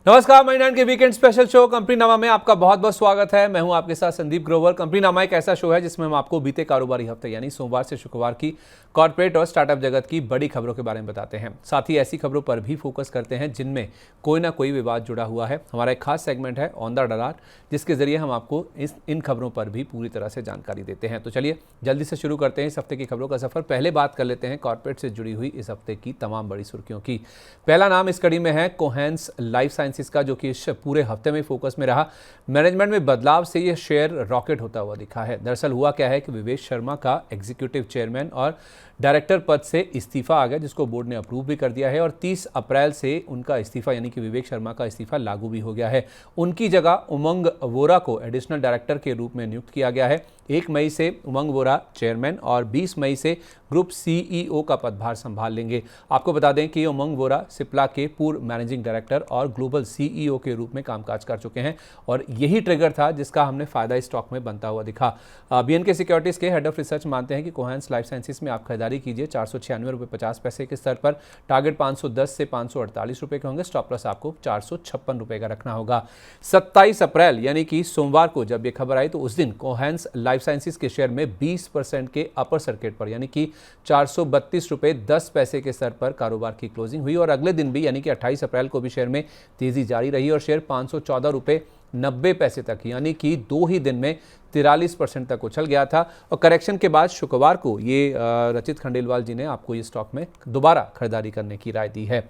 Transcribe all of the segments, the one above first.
नमस्कार, मनी 9 के weekend special show company नामा में आपका बहुत बहुत स्वागत है। मैं हूं आपके साथ संदीप ग्रोवर। कंपनी नामा एक ऐसा शो है जिसमें हम आपको बीते कारोबारी हफ्ते यानी सोमवार से शुक्रवार की कॉर्पोरेट और स्टार्टअप जगत की बड़ी खबरों के बारे में बताते हैं। साथ ही ऐसी खबरों पर भी फोकस करते हैं जिनमें कोई ना कोई विवाद जुड़ा हुआ है। हमारा एक खास सेगमेंट है ऑन द डरार, जिसके जरिए हम आपको इन खबरों पर भी पूरी तरह से जानकारी देते हैं। तो चलिए जल्दी से शुरू करते हैं इस हफ्ते की खबरों का सफर। पहले बात कर लेते हैं कॉर्पोरेट से जुड़ी हुई इस हफ्ते की तमाम बड़ी सुर्खियों की। पहला नाम इस कड़ी में है कोहेंस लाइफ साइंसेज का, जो कि पूरे हफ्ते में फोकस में रहा। मैनेजमेंट में बदलाव से यह शेयर रॉकेट होता हुआ दिखा है। दरअसल हुआ क्या है कि विवेक शर्मा का एग्जीक्यूटिव चेयरमैन और डायरेक्टर पद से इस्तीफा आ गया, जिसको बोर्ड ने अप्रूव भी कर दिया है और 30 अप्रैल से उनका इस्तीफा यानी कि विवेक शर्मा का इस्तीफा लागू भी हो गया है। उनकी जगह उमंग वोरा को एडिशनल डायरेक्टर के रूप में नियुक्त किया गया है। 1 मई से उमंग वोरा चेयरमैन और 20 मई से ग्रुप सीईओ का पदभार संभाल लेंगे। आपको बता दें कि उमंग वोरा सिप्ला के पूर्व मैनेजिंग डायरेक्टर और ग्लोबल सीईओ के रूप में कामकाज कर चुके हैं और यही ट्रिगर था जिसका हमने फायदा स्टॉक में बनता हुआ दिखा। बीएनके सिक्योरिटीज के हेड ऑफ रिसर्च मानते हैं कि कोहेंस लाइफ साइंसेज में आप खरीदारी कीजिए 496.50 के स्तर पर। टारगेट 510 से 548 रुपए के होंगे। स्टॉप लॉस आपको 456 रुपए का रखना होगा। 27 अप्रैल यानी कि सोमवार को जब ये खबर आई तो उस दिन कोहेंस लाइफ साइंसेज के शेयर में 20% के अपर सर्किट पर यानी कि 432.10 के स्तर पर कारोबार की क्लोजिंग हुई और अगले दिन भी यानी कि 28 अप्रैल को भी शेयर में तेजी जारी रही और शेयर 514.90 तक यानी कि 2 ही दिन में 43% तक उछल गया था। और करेक्शन के बाद शुक्रवार को ये रचित खंडेलवाल जी ने आपको ये स्टॉक में दोबारा खरीदारी करने की राय दी है।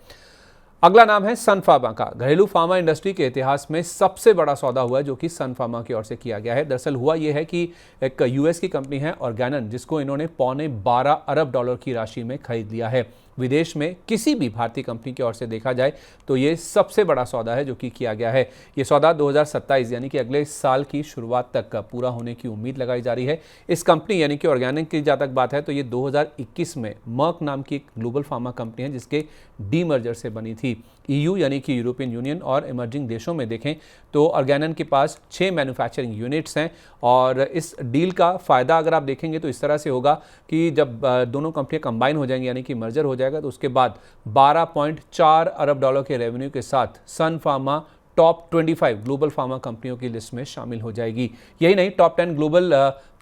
अगला नाम है सन फार्मा का। घरेलू फार्मा इंडस्ट्री के इतिहास में सबसे बड़ा सौदा हुआ है जो कि सन फार्मा की ओर से किया गया है। दरअसल हुआ यह है कि एक यूएस की कंपनी है ऑर्गेनन, जिसको इन्होंने $12.25 अरब की राशि में खरीद लिया है। विदेश में किसी भी भारतीय कंपनी की ओर से देखा जाए तो ये सबसे बड़ा सौदा है जो कि किया गया है। ये सौदा 2027 यानी कि अगले साल की शुरुआत तक पूरा होने की उम्मीद लगाई जा रही है। इस कंपनी यानी कि ऑर्गेनिक की जहाँ तक बात है तो ये 2021 में मर्क नाम की एक ग्लोबल फार्मा कंपनी है जिसके डीमर्जर से बनी थी। ईयू यानी कि यूरोपियन यूनियन और इमर्जिंग देशों में देखें तो ऑर्गेनन के पास 6 मैन्युफैक्चरिंग यूनिट्स हैं और इस डील का फ़ायदा अगर आप देखेंगे तो इस तरह से होगा कि जब दोनों कंपनियां कंबाइन हो जाएंगी यानी कि मर्जर हो जाएगा तो उसके बाद $12.4 अरब के रेवेन्यू के साथ सन फार्मा टॉप 25 ग्लोबल फार्मा कंपनियों की लिस्ट में शामिल हो जाएगी। यही नहीं, टॉप 10 ग्लोबल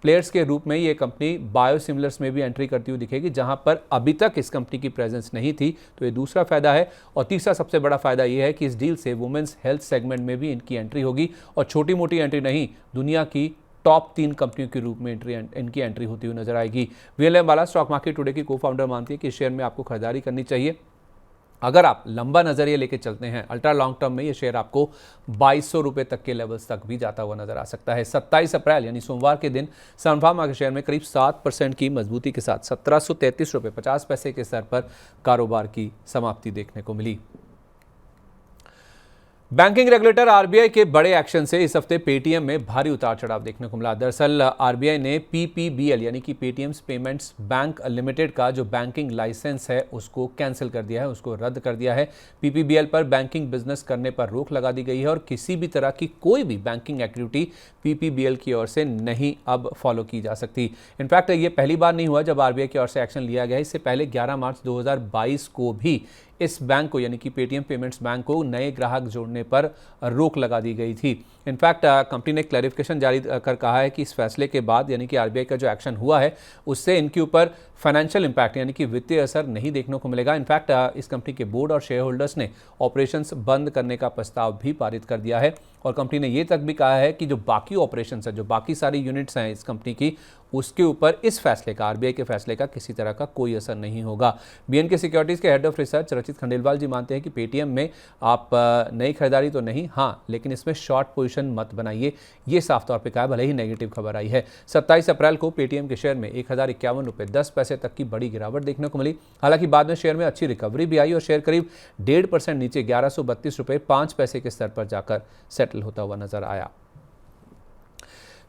प्लेयर्स के रूप में ये कंपनी बायोसिमिलर्स में भी एंट्री करती हुई दिखेगी, जहां पर अभी तक इस कंपनी की प्रेजेंस नहीं थी। तो ये दूसरा फायदा है। और तीसरा सबसे बड़ा फायदा ये है कि इस डील से वुमेन्स हेल्थ सेगमेंट में भी इनकी एंट्री होगी और छोटी मोटी एंट्री नहीं, दुनिया की टॉप 3 कंपनियों के रूप में इनकी एंट्री होती हुई नजर आएगी। वीएलएम वाला स्टॉक मार्केट टुडे की को फाउंडर मानती है कि शेयर में आपको खरीदारी करनी चाहिए। अगर आप लंबा नजरिया लेके चलते हैं अल्ट्रा लॉन्ग टर्म में ये शेयर आपको 2200 रुपए तक के लेवल्स तक भी जाता हुआ नजर आ सकता है। 27 अप्रैल यानी सोमवार के दिन सन फार्मा के शेयर में करीब 7% की मजबूती के साथ 1733.50 के स्तर पर कारोबार की समाप्ति देखने को मिली। बैंकिंग रेगुलेटर आरबीआई के बड़े एक्शन से इस हफ्ते पेटीएम में भारी उतार चढ़ाव देखने को मिला। दरअसल आरबीआई ने पीपीबीएल यानी कि पेटीएम पेमेंट्स बैंक लिमिटेड का जो बैंकिंग लाइसेंस है उसको कैंसिल कर दिया है, उसको रद्द कर दिया है। पीपीबीएल पर बैंकिंग बिजनेस करने पर रोक लगा दी गई है और किसी भी तरह की कोई भी बैंकिंग एक्टिविटी पीपीबीएल की ओर से नहीं अब फॉलो की जा सकती। इनफैक्ट ये पहली बार नहीं हुआ जब आरबीआई की ओर से एक्शन लिया गया। इससे पहले 11 मार्च 2022 को भी इस बैंक को यानी कि पेटीएम पेमेंट्स बैंक को नए ग्राहक जोड़ने पर रोक लगा दी गई थी। इनफैक्ट कंपनी ने क्लैरिफिकेशन जारी कर कहा है कि इस फैसले के बाद यानी कि आरबीआई का जो एक्शन हुआ है उससे इनके ऊपर फाइनेंशियल इंपैक्ट यानी कि वित्तीय असर नहीं देखने को मिलेगा। इनफैक्ट इस कंपनी के बोर्ड और शेयर होल्डर्स ने ऑपरेशंस बंद करने का प्रस्ताव भी पारित कर दिया है और कंपनी ने ये तक भी कहा है कि जो बाकी ऑपरेशंस है, जो बाकी सारी यूनिट्स हैं इस कंपनी की, उसके ऊपर इस फैसले का, आरबीआई के फैसले का किसी तरह का कोई असर नहीं होगा। बीएनके सिक्योरिटीज के हेड ऑफ रिसर्च रचित खंडेलवाल जी मानते हैं कि पेटीएम में आप नई खरीदारी तो नहीं, हाँ लेकिन इसमें शॉर्ट पोजीशन मत बनाइए। ये साफ तौर पे कहा, भले ही नेगेटिव खबर आई है। 27 अप्रैल को पेटीएम के शेयर में 1051.10 तक की बड़ी गिरावट देखने को मिली। हालांकि बाद में शेयर में अच्छी रिकवरी भी आई और शेयर करीब 1.5% नीचे 1132.05 के स्तर पर जाकर सेटल होता हुआ नजर आया।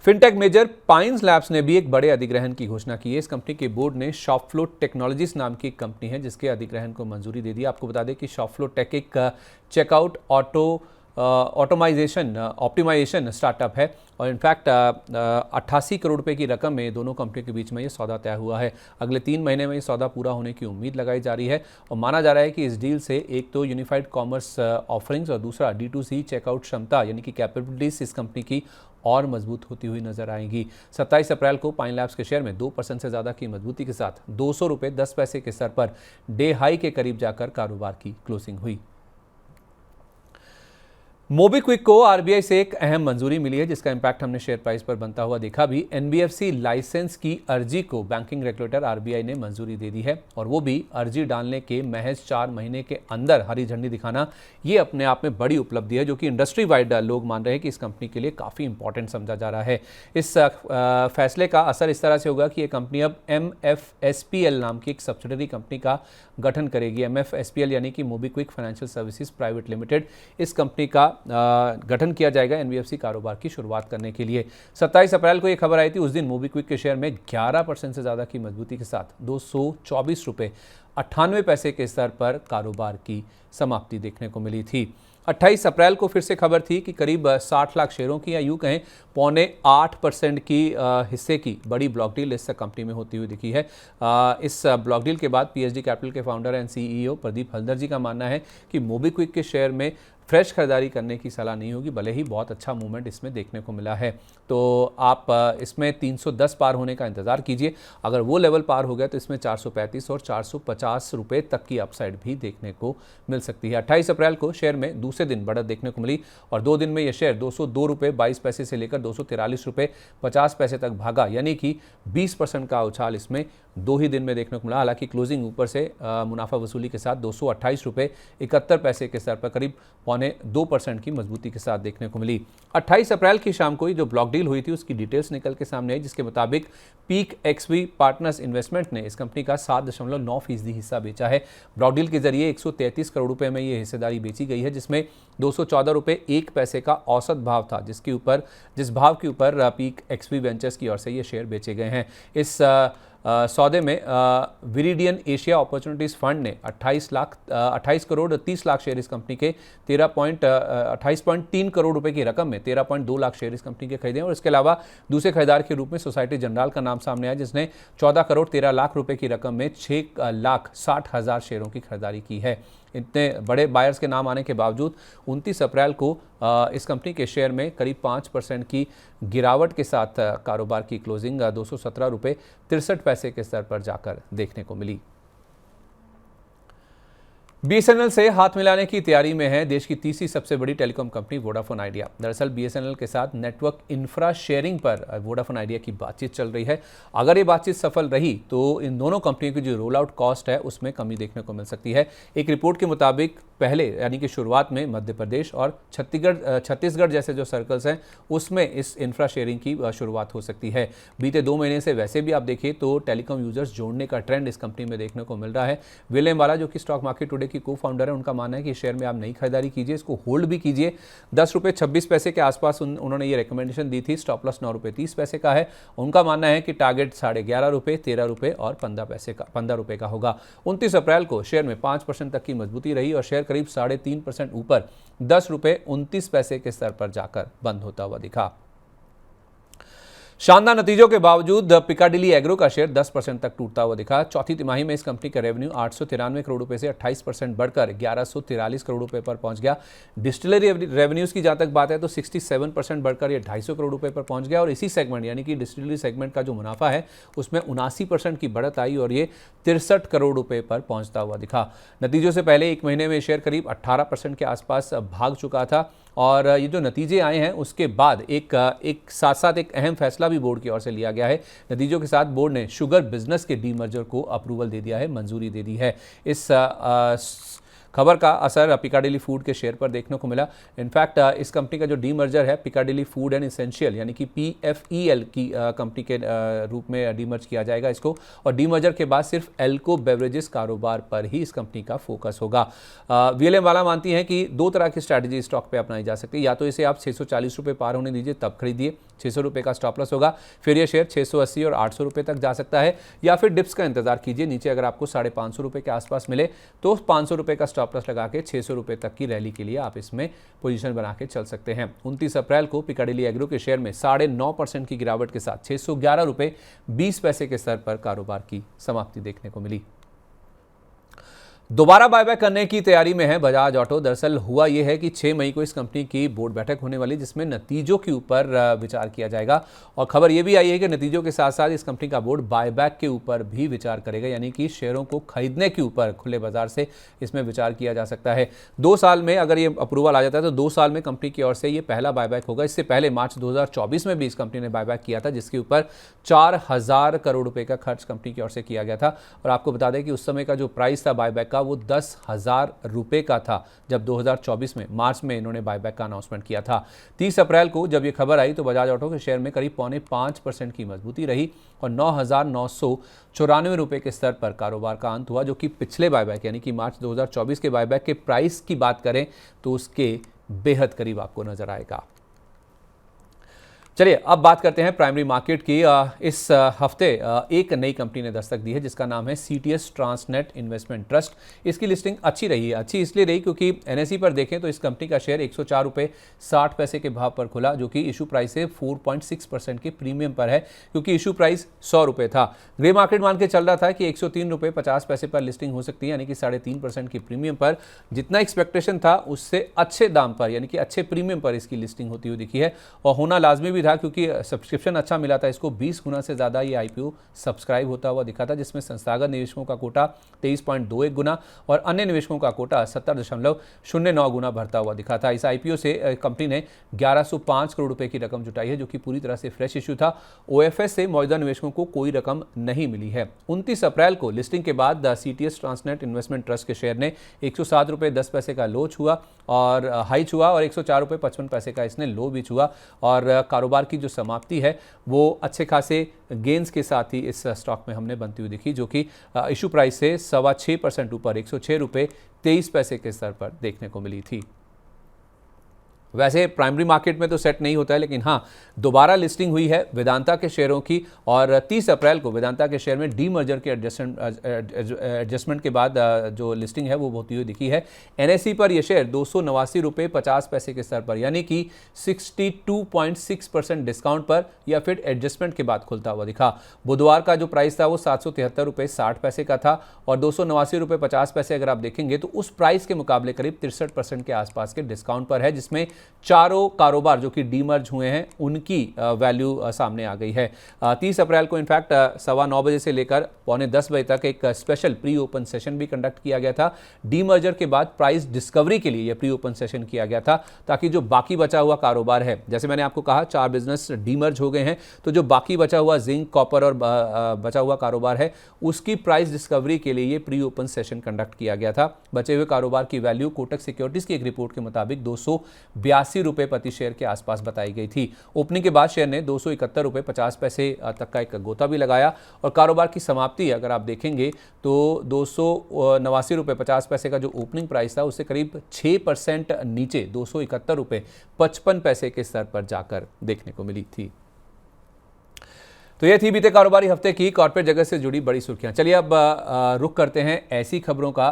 फिनटेक मेजर पाइन्स लैब्स ने भी एक बड़े अधिग्रहण की घोषणा की है। इस कंपनी के बोर्ड ने शॉपफ्लो टेक्नोलॉजीज नाम की एक कंपनी है जिसके अधिग्रहण को मंजूरी दे दी। आपको बता दें कि शॉपफ्लो टेक एक चेकआउट ऑटो ऑप्टिमाइजेशन स्टार्टअप है और इनफैक्ट 88 करोड़ रुपए की रकम में दोनों कंपनियों के बीच में ये सौदा तय हुआ है। अगले 3 महीने में ये सौदा पूरा होने की उम्मीद लगाई जा रही है और माना जा रहा है कि इस डील से एक तो यूनिफाइड कॉमर्स ऑफरिंग्स और दूसरा D2C चेकआउट क्षमता यानी कि कैपेबिलिटीज इस कंपनी की और मजबूत होती हुई नजर आएंगी। 27 अप्रैल को पाइन लैब्स के शेयर में 2% से ज़्यादा की मजबूती के साथ 200 रुपये 10 पैसे के स्तर पर डे हाई के करीब जाकर कारोबार की क्लोजिंग हुई। मोबीक्विक को आरबीआई से एक अहम मंजूरी मिली है जिसका इंपैक्ट हमने शेयर प्राइस पर बनता हुआ देखा भी। एनबीएफसी लाइसेंस की अर्जी को बैंकिंग रेगुलेटर आरबीआई ने मंजूरी दे दी है और वो भी अर्जी डालने के महज 4 महीने के अंदर हरी झंडी दिखाना ये अपने आप में बड़ी उपलब्धि है जो कि इंडस्ट्री वाइड लोग मान रहे हैं कि इस कंपनी के लिए काफ़ी इंपॉर्टेंट समझा जा रहा है। इस फैसले का असर इस तरह से होगा कि ये कंपनी अब MFSPL नाम की एक सब्सिडरी कंपनी का गठन करेगी। MFSPL यानी कि MobiKwik financial services private limited, इस कंपनी का गठन किया जाएगा एनबीएफसी कारोबार की शुरुआत करने के लिए। 27 अप्रैल को यह खबर आई थी, उस दिन मोबीक्विक के शेयर में 11% से ज़्यादा की मजबूती के साथ 224 रुपये 98 पैसे के स्तर पर कारोबार की समाप्ति देखने को मिली थी। 28 अप्रैल को फिर से खबर थी कि करीब 60 लाख शेयरों की या यूँ कहें 7.25% की हिस्से की बड़ी ब्लॉक डील इस कंपनी में होती हुई दिखी है। इस ब्लॉक डील के बाद पीएचडी कैपिटल के founder and CEO Pradeep Haldar ji का मानना है कि मोबीक्विक के शेयर में फ्रेश खरीदारी करने की सलाह नहीं होगी, भले ही बहुत अच्छा मूवमेंट इसमें देखने को मिला है। तो आप इसमें 310 पार होने का इंतज़ार कीजिए। अगर वो लेवल पार हो गया तो इसमें 435 और 450 रुपये तक की अपसाइड भी देखने को मिल सकती है। 28 अप्रैल को शेयर में दूसरे दिन बढ़त देखने को मिली और 2 दिन में यह शेयर 202 रुपये 22 पैसे से लेकर 243 रुपये 50 पैसे तक भागा, यानी कि 20% का उछाल इसमें 2 ही दिन में देखने को मिला। हालांकि क्लोजिंग ऊपर से मुनाफा वसूली के साथ 228 रुपये 71 पैसे के स्तर पर करीब 2% की मजबूती के साथ देखने को मिली। 28 अप्रैल की शाम को ही जो ब्लॉक डील हुई थी उसकी डिटेल्स निकल के सामने आई, जिसके मुताबिक पीक एक्सवी पार्टनर्स इन्वेस्टमेंट ने इस कंपनी का 7.9% हिस्सा बेचा है। ब्लॉक डील के जरिए 133 करोड़ रुपए में ये हिस्सेदारी बेची गई है, जिसमें 214 रुपये 1 पैसे का औसत भाव था, जिस भाव के ऊपर पीक एक्सवी वेंचर्स की ओर से ये शेयर बेचे गए हैं। इस सौदे में विरिडियन एशिया अपॉर्चुनिटीज़ फंड ने 28 करोड़ 30 लाख शेयर इस कंपनी के 28.3 करोड़ रुपए की रकम में 13.2 लाख शेयर इस कंपनी के खरीदे और इसके अलावा दूसरे खरीदार के रूप में सोसाइटी जनरल का नाम सामने आया, जिसने 14 करोड़ 13 लाख रुपए की रकम में 6,60,000 शेयरों की खरीदारी की है। इतने बड़े बायर्स के नाम आने के बावजूद 29 अप्रैल को इस कंपनी के शेयर में करीब 5% की गिरावट के साथ कारोबार की क्लोजिंग 217 रुपये 63 पैसे के स्तर पर जाकर देखने को मिली। बीएसएनएल से हाथ मिलाने की तैयारी में है देश की तीसरी सबसे बड़ी टेलीकॉम कंपनी वोडाफोन आइडिया। दरअसल बीएसएनएल के साथ नेटवर्क इंफ्रा शेयरिंग पर वोडाफोन आइडिया की बातचीत चल रही है। अगर ये बातचीत सफल रही तो इन दोनों कंपनियों की जो रोल आउट कॉस्ट है उसमें कमी देखने को मिल सकती है। एक रिपोर्ट के मुताबिक पहले यानी कि शुरुआत में मध्य प्रदेश और छत्तीसगढ़ जैसे जो सर्कल्स हैं उसमें इस इंफ्रा शेयरिंग की शुरुआत हो सकती है। बीते 2 महीने से वैसे भी आप देखिए तो टेलीकॉम यूजर्स जोड़ने का ट्रेंड इस कंपनी में देखने को मिल रहा है। विलियम वाला जो कि स्टॉक मार्केट टुडे की को फाउंडर है, उनका मानना है कि शेयर में आप नई खरीदारी कीजिए, इसको होल्ड भी कीजिए। 10 रुपये 26 पैसे के आसपास उन्होंने ये रिकमेंडेशन दी थी। स्टॉप लॉस 9 रुपये 30 पैसे का है। उनका मानना है कि टारगेट 11.5 रुपये 13 रुपये और 15 रुपये का होगा। 29 अप्रैल को शेयर में 5% तक की मजबूती रही और शेयर करीब 3.5% ऊपर 10 रुपये 29 पैसे के स्तर पर जाकर बंद होता हुआ दिखा। शानदार नतीजों के बावजूद पिकाडिली एग्रो का शेयर 10% तक टूटता हुआ दिखा। चौथी तिमाही में इस कंपनी का रेवेन्यू 893 करोड़ रुपए से 28% बढ़कर 1143 करोड़ रुपए पर पहुंच गया। डिस्टिलरी रेवेन्यूज की जहां तक बात है तो 67% बढ़कर ये 250 करोड़ रुपए पर पहुंच गया और इसी सेगमेंट यानी कि डिस्टिलरी सेगमेंट का जो मुनाफा है उसमें 79% की बढ़त आई और ये 63 करोड़ रुपए पर पहुंचता हुआ दिखा। नतीजों से पहले 1 महीने में शेयर करीब 18% के आसपास भाग चुका था और ये जो नतीजे आए हैं उसके बाद एक साथ साथ एक अहम फैसला भी बोर्ड की ओर से लिया गया है। नतीजों के साथ बोर्ड ने शुगर बिजनेस के डीमर्जर को अप्रूवल दे दिया है, मंजूरी दे दी है। इस खबर का असर पिकाडिली फूड के शेयर पर देखने को मिला। इनफैक्ट इस कंपनी का जो डीमर्जर है पिकाडिली फूड एंड एसेंशियल यानी कि PFEL की कंपनी के रूप में डीमर्ज किया जाएगा इसको और डीमर्जर के बाद सिर्फ एल्को बेवरेजेस कारोबार पर ही इस कंपनी का फोकस होगा। विलियम वाला मानती हैं कि 2 तरह की स्ट्रैटेजी स्टॉक पे अपनाई जा सकती है। या तो इसे आप 640 रुपये पार होने दीजिए तब खरीदिए, 600 रुपये का स्टॉप लॉस होगा, फिर यह शेयर 680 और 800 रुपये तक जा सकता है। या फिर डिप्स का इंतजार कीजिए, नीचे अगर आपको 550 रुपये के आसपास मिले तो 500 रुपये का स्टॉप लॉस लगा के 600 रुपये तक की रैली के लिए आप इसमें पोजीशन बना के चल सकते हैं। 29 अप्रैल को पिकाडेली एग्रो के शेयर में 9.5% की गिरावट के साथ 611 रुपये 20 पैसे के स्तर पर कारोबार की समाप्ति देखने को मिली। दोबारा बायबैक करने की तैयारी में है बजाज ऑटो। दरअसल हुआ यह है कि 6 मई को इस कंपनी की बोर्ड बैठक होने वाली, जिसमें नतीजों के ऊपर विचार किया जाएगा और खबर यह भी आई है कि नतीजों के साथ साथ इस कंपनी का बोर्ड बायबैक के ऊपर भी विचार करेगा, यानी कि शेयरों को खरीदने के ऊपर खुले बाजार से इसमें विचार किया जा सकता है। 2 साल में अगर ये अप्रूवल आ जाता है तो 2 साल में कंपनी की ओर से ये पहला बायबैक होगा। इससे पहले मार्च 2024 में भी इस कंपनी ने बायबैक किया था, जिसके ऊपर 4000 करोड़ रुपए का खर्च कंपनी की ओर से किया गया था। और आपको बता दें कि उस समय का जो प्राइस था बायबैक का वो 10,000 रुपए का था, जब 2024 में मार्च में इन्होंने बायबैक का अनाउंसमेंट किया था। 30 अप्रैल को जब ये खबर आई तो बजाज ऑटो के शेयर में करीब 4.5% की मजबूती रही और 9,994 रुपए के स्तर पर कारोबार का अंत हुआ, जो कि पिछले बायबैक यानी कि मार्च 2024 के बायबैक के प्राइस की बात करें तो उसके बेहद करीब आपको नजर आएगा। चलिए अब बात करते हैं प्राइमरी मार्केट की। इस हफ्ते एक नई कंपनी ने दस्तक दी है जिसका नाम है सीटीएस ट्रांसनेट इन्वेस्टमेंट ट्रस्ट। इसकी लिस्टिंग अच्छी रही है। अच्छी इसलिए रही क्योंकि एनएसई पर देखें तो इस कंपनी का शेयर 104 रुपये 60 पैसे के भाव पर खुला, जो कि इशू प्राइस से 4.6% के प्रीमियम पर है, क्योंकि इशू प्राइस 100 रुपये था। ग्रे मार्केट मान के चल रहा था कि 103 रुपये 50 पैसे पर लिस्टिंग हो सकती है, यानी कि 3.5% की प्रीमियम पर। जितना एक्सपेक्टेशन था उससे अच्छे दाम पर यानी कि अच्छे प्रीमियम पर इसकी लिस्टिंग होती हुई दिखी है और होना लाजमी भी था, क्योंकि सब्सक्रिप्शन अच्छा मिला था इसको। 20 गुना से ज़्यादा ये आईपीओ सब्सक्राइब होता हुआ दिखा था, जिसमें संस्थागत निवेशकों का कोटा 23.21 गुना और अन्य निवेशकों का कोटा 70.09 गुना भरता हुआ दिखा था। इस आईपीओ से कंपनी ने 1105 करोड़ रुपए की रकम जुटाई है, जो कि पूरी तरह से फ्रेश इशू था। ओएफएस से मौजूदा निवेशकों को कोई रकम नहीं मिली है। 29 अप्रैल को लिस्टिंग के बाद सीटीएस ट्रांसनेट इन्वेस्टमेंट ट्रस्ट के शेयर ने 107 रुपये 10 पैसे का लो छुआ और हाई छुआ और 104 रुपये 55 पैसे का इसने लो भी छुआ और कारोबार की जो समाप्ति है वो अच्छे खासे गेंस के साथ ही इस स्टॉक में हमने बनती हुई दिखी, जो कि इशू प्राइस से 6.25% ऊपर 106 रुपये 23 पैसे के स्तर पर देखने को मिली थी। वैसे प्राइमरी मार्केट में तो सेट नहीं होता है, लेकिन हाँ दोबारा लिस्टिंग हुई है वेदांता के शेयरों की और 30 अप्रैल को वेदांता के शेयर में डीमर्जर के एडजस्टमेंट के बाद जो लिस्टिंग है वो होती हुई दिखी है। एनएसई पर यह शेयर 289 रुपये 50 पैसे के स्तर पर यानी कि 62.6% डिस्काउंट पर या फिर एडजस्टमेंट के बाद खुलता हुआ दिखा। बुधवार का जो प्राइस था वो 773 रुपये 60 पैसे का था और 289 रुपये 50 पैसे अगर आप देखेंगे तो उस प्राइस के मुकाबले करीब 63% के आसपास के डिस्काउंट पर है, जिसमें चारों कारोबार जो कि डीमर्ज हुए हैं उनकी वैल्यू सामने आ गई है। 30 अप्रैल को इनफैक्ट 9:15 बजे से लेकर 9:45 बजे तक एक स्पेशल प्री ओपन सेशन भी कंडक्ट किया गया था। डीमर्जर के बाद प्राइस डिस्कवरी के लिए यह प्री ओपन सेशन किया गया था, ताकि जो बाकी बचा हुआ कारोबार है, जैसे मैंने आपको कहा 4 बिजनेस डीमर्ज हो गए हैं, तो जो बाकी बचा हुआ जिंक कॉपर और बचा हुआ कारोबार है उसकी प्राइस डिस्कवरी के लिए ये प्री ओपन सेशन कंडक्ट किया गया था। बचे हुए कारोबार की वैल्यू कोटक सिक्योरिटीज की एक रिपोर्ट के मुताबिक 282 रुपये प्रति शेयर के आसपास बताई गई थी। ओपनिंग के बाद शेयर ने 271 रुपये 50 पैसे तक का एक गोता भी लगाया और कारोबार की समाप्ति अगर आप देखेंगे तो 289 रुपये 50 पैसे का जो ओपनिंग प्राइस था उससे करीब 6% नीचे 271 रुपये 55 पैसे के स्तर पर जाकर देखने को मिली थी। तो ये थी बीते कारोबारी हफ्ते की कॉर्पोरेट जगत से जुड़ी बड़ी सुर्खियां। चलिए अब रुख करते हैं ऐसी खबरों का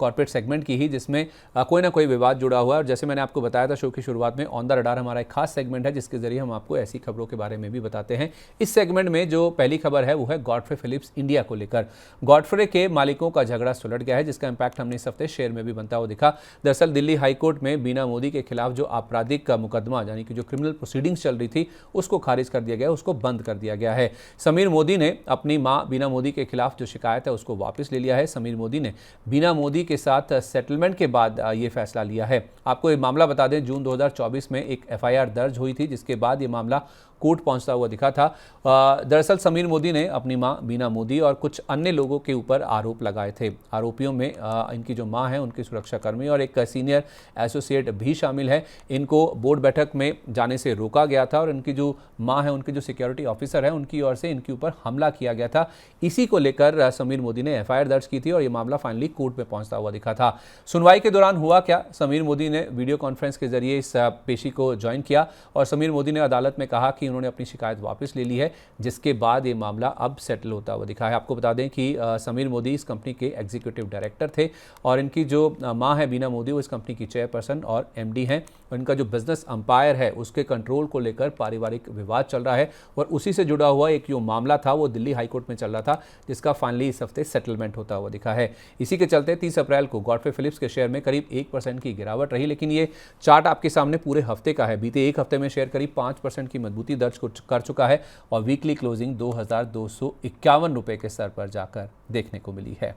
कॉर्पोरेट सेगमेंट की ही जिसमें कोई ना कोई विवाद जुड़ा हुआ है। और जैसे मैंने आपको बताया था शो की शुरुआत में, ऑन द रडार हमारा एक खास सेगमेंट है जिसके जरिए हम आपको ऐसी खबरों के बारे में भी बताते हैं। इस सेगमेंट में जो पहली खबर है वो है गॉडफ्रे फिलिप्स इंडिया को लेकर। गॉडफ्रे के मालिकों का झगड़ा सुलझ गया है, जिसका इंपैक्ट हमने इस हफ्ते शेयर में भी बनता हुआ दिखा। दरअसल दिल्ली हाईकोर्ट में बीना मोदी के खिलाफ जो आपराधिक मुकदमा यानी कि जो क्रिमिनल प्रोसीडिंग्स चल रही थी उसको खारिज कर दिया गया, उसको बंद कर दिया गया है। समीर मोदी ने अपनी मां बीना मोदी के खिलाफ जो शिकायत है उसको वापस ले लिया है। समीर मोदी ने बीना मोदी के साथ सेटलमेंट के बाद ये फैसला लिया है। आपको ये मामला बता दें, जून 2024 में एक एफआईआर दर्ज हुई थी जिसके बाद ये मामला कोर्ट पहुंचता हुआ दिखा था। दरअसल समीर मोदी ने अपनी मां बीना मोदी और कुछ अन्य लोगों के ऊपर आरोप लगाए थे। आरोपियों में इनकी जो मां है उनकी सुरक्षाकर्मी और एक सीनियर एसोसिएट भी शामिल है। इनको बोर्ड बैठक में जाने से रोका गया था और इनकी जो मां है, उनकी जो सिक्योरिटी ऑफिसर है, उनकी ओर से इनके ऊपर हमला किया गया था। इसी को लेकर समीर मोदी ने एफआईआर दर्ज की थी और ये मामला फाइनली कोर्ट में पहुंचता हुआ दिखा था। सुनवाई के दौरान हुआ क्या, समीर मोदी ने वीडियो कॉन्फ्रेंस के जरिए इस पेशी को ज्वाइन किया और समीर मोदी ने अदालत में कहा कि उन्होंने अपनी शिकायत वापस ले ली है, जिसके बाद ये मामला अब सेटल होता हुआ दिखा है। आपको बता दें कि समीर मोदी इस कंपनी के एग्जीक्यूटिव डायरेक्टर थे और इनकी जो मां है बीना मोदी, वो इस कंपनी की चेयरपर्सन और एमडी हैं। इनका जो बिजनेस अंपायर है उसके कंट्रोल को लेकर पारिवारिक विवाद चल रहा है और उसी से जुड़ा हुआ एक जो मामला था वो दिल्ली हाईकोर्ट में चल रहा था, जिसका फाइनली इस हफ्ते सेटलमेंट होता हुआ दिखा है। इसी के चलते 30 अप्रैल को गॉडफ्रे फिलिप्स के शेयर में करीब 1% की गिरावट रही, लेकिन ये चार्ट आपके सामने पूरे हफ्ते का है। बीते एक हफ्ते में शेयर करीब 5% की मजबूती दर्ज कर चुका है और वीकली क्लोजिंग 2251 रुपए के स्तर पर जाकर देखने को मिली है।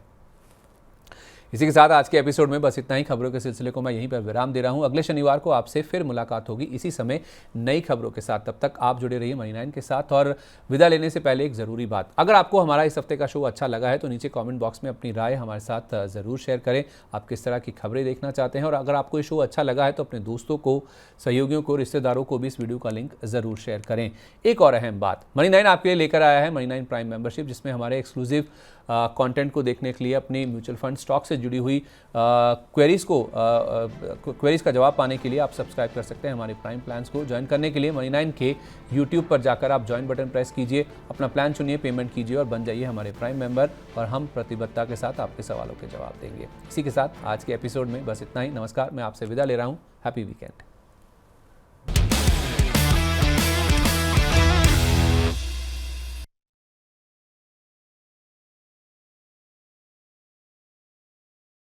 इसी के साथ आज के एपिसोड में बस इतना ही। खबरों के सिलसिले को मैं यहीं पर विराम दे रहा हूं। अगले शनिवार को आपसे फिर मुलाकात होगी इसी समय नई खबरों के साथ। तब तक आप जुड़े रहिए मनी 9 के साथ। और विदा लेने से पहले एक ज़रूरी बात, अगर आपको हमारा इस हफ्ते का शो अच्छा लगा है तो नीचे कमेंट बॉक्स में अपनी राय हमारे साथ ज़रूर शेयर करें। आप किस तरह की खबरें देखना चाहते हैं और अगर आपको ये शो अच्छा लगा है तो अपने दोस्तों को, सहयोगियों को, रिश्तेदारों को भी इस वीडियो का लिंक ज़रूर शेयर करें। एक और अहम बात, मनी 9 आपके लिए लेकर आया है मनी 9 प्राइम मेंबरशिप, जिसमें हमारे एक्सक्लूसिव कंटेंट को देखने के लिए अपनी म्यूचुअल फंड स्टॉक से जुड़ी हुई क्वेरीज का जवाब पाने के लिए आप सब्सक्राइब कर सकते हैं हमारे प्राइम प्लान्स को। ज्वाइन करने के लिए मनी 9 के यूट्यूब पर जाकर आप ज्वाइन बटन प्रेस कीजिए, अपना प्लान चुनिए, पेमेंट कीजिए और बन जाइए हमारे प्राइम मेंबर और हम प्रतिबद्धता के साथ आपके सवालों के जवाब देंगे। इसी के साथ आज के एपिसोड में बस इतना ही। नमस्कार, मैं आपसे विदा ले रहा हूँ। Happy weekend.